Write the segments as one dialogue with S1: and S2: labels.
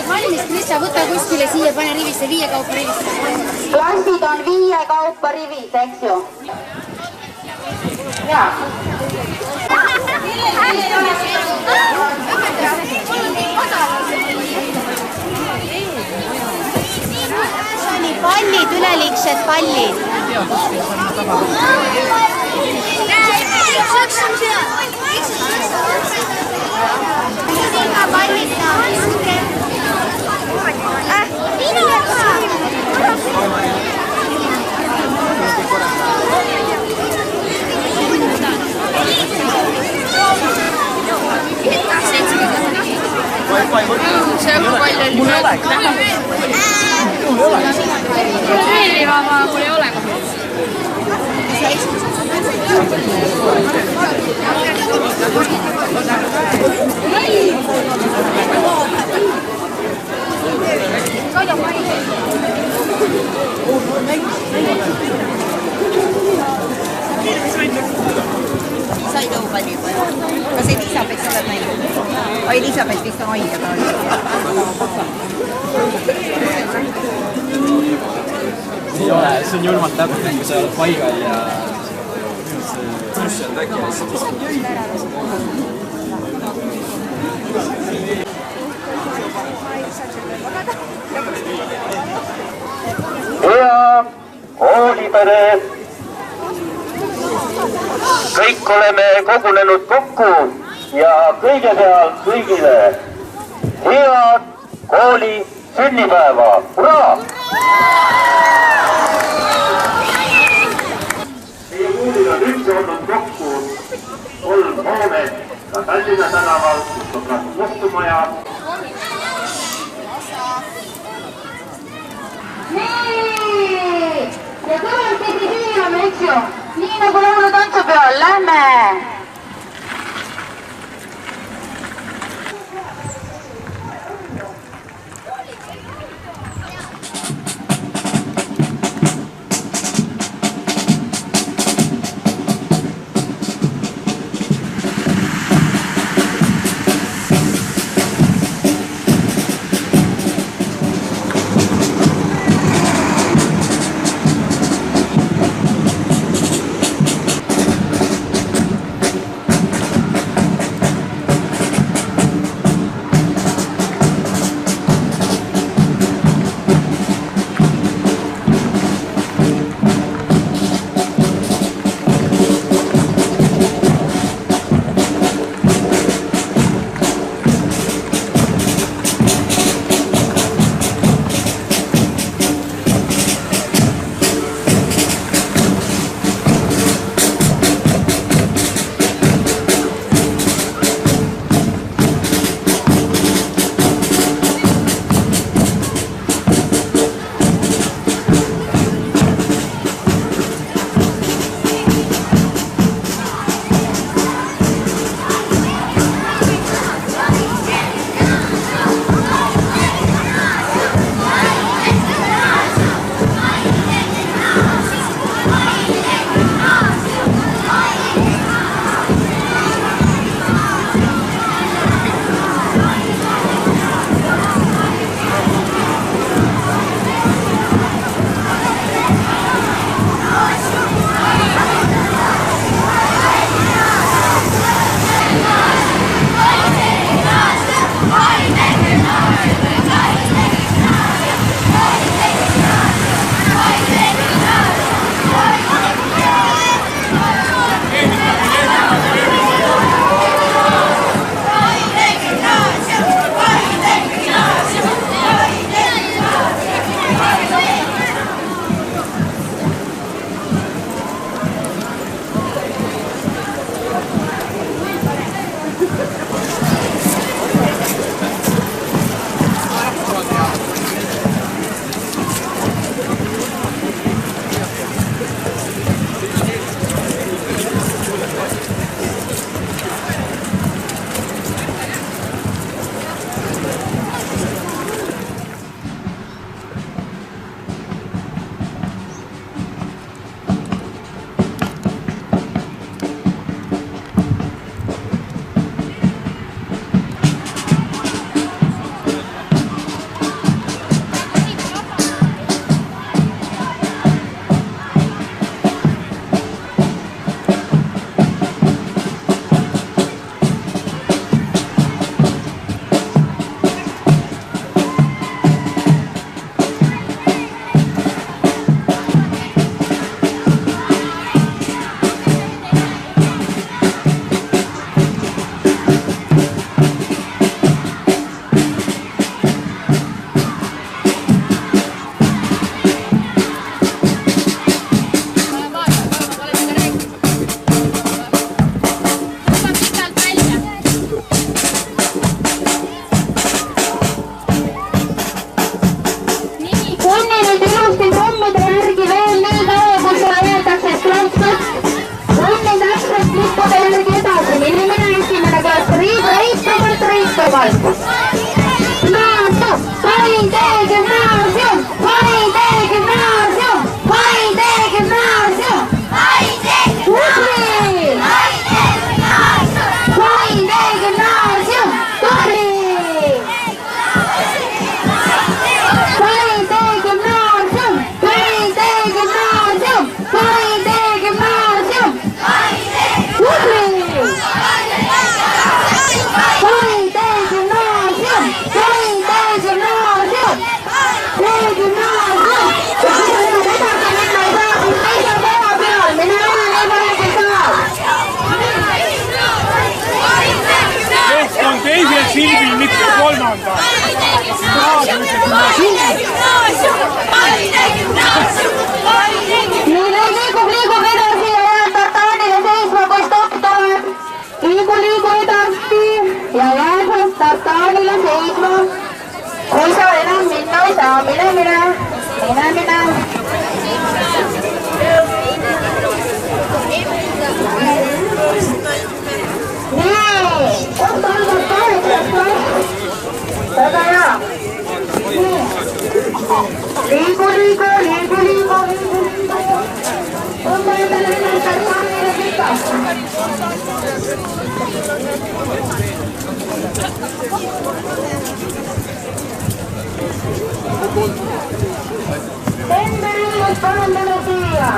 S1: valmis, Krista, võta kuskile siia, pane rivisse, 5 kaupa rivisse.
S2: Klassid on 5 kaupa rivis, eks ju? Jaa.
S1: Pallid, üleliigsed pallid.
S3: see on palju mul ei ole meeldiv, aga mul ei ole
S4: Liisa ei tõu palju. Kas Elisabeth sa oled näinud? Elisabeth vist on haige praegu.
S5: See on julmalt täpne, kui sa oled paigal ja see on äkki hästi.
S6: Hea koolipere! Kõik oleme kogunenud kokku ja kõigepealt kõigile head kooli sünnipäeva! Hurraa! Meie koolil on üldse olnud kokku 3 hoonet ka Tallinna tänaval, kus on praegu kohtumaja.
S2: Nii! Ja kõvasti piirame, eks ju? Nii nagu laulu tantsupeol, lähme! Ida-Virumaalt. Paide Gümnaasium, Paide Gümnaasium, Paide Gümnaasium, Paide Gümnaasium, Paide Gümnaasium, tubli! Paide Gümnaasium, Paide Gümnaasium, Paide Gümnaasium, tubli!
S7: Teisel silbil, mitte kolmanda.
S2: Nüüd liigub edasi ja jääb tartaanile seisma, kui stopp tuleb. Liigu edasi ja jääb tartaanile seisma. Kui sa enam minna ei saa, mine. Koht algab 8. Väga hea. Liigu. Tõmba endale ennast tartaanile pika. Temberiilust palun tänu siia.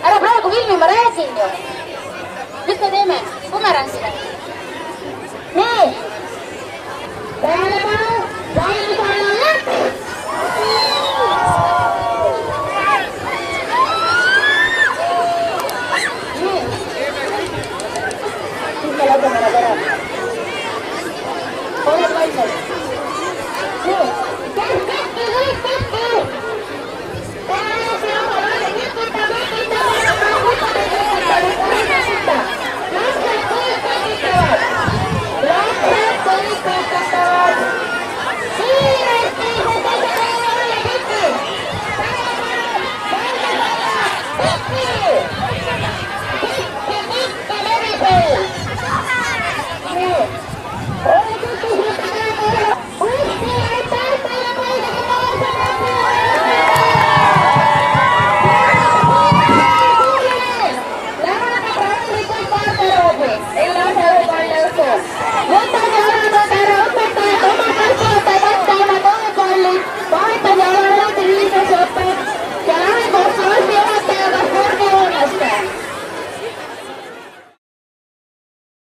S2: Ära praegu filmi, ma räägin ju. Mis me teeme? Bumerangile. Nii. Tähelepanu.